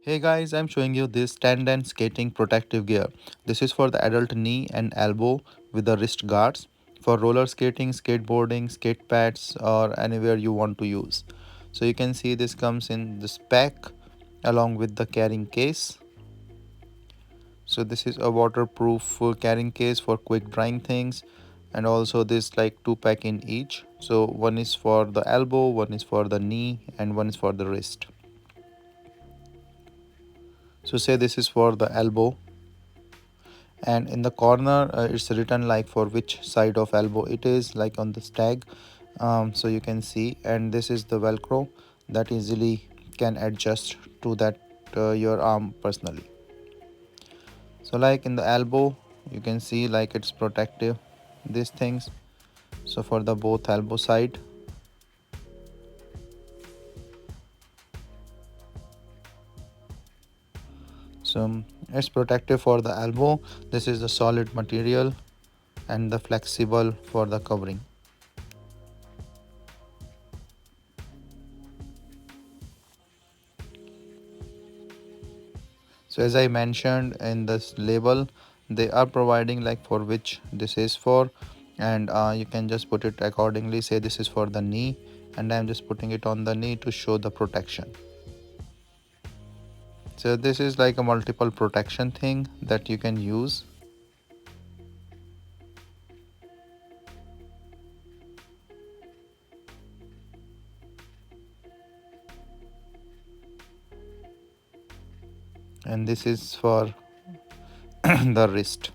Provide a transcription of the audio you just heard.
Hey guys, I'm showing you this Tanden skating protective gear. This is for the adult knee and elbow with the wrist guards for roller skating, skateboarding, skate pads or anywhere you want to use. So you can see this comes in this pack along with the carrying case. So this is a waterproof carrying case for quick drying things, and also this like two pack in each. So one is for the elbow, one is for the knee and one is for the wrist. So say this is for the elbow, and in the corner it's written like for which side of elbow it is, like on this tag. So you can see, and this is the velcro that easily can adjust to that your arm personally. So like in the elbow you can see like it's protective, these things. So for the both elbow side, so it's protective for the elbow. This is the solid material and the flexible for the covering. So as I mentioned in this label, they are providing like for which this is for, and you can just put it accordingly. Say this is for the knee, and I'm just putting it on the knee to show the protection. So this is like a multiple protection thing that you can use. And this is for the wrist.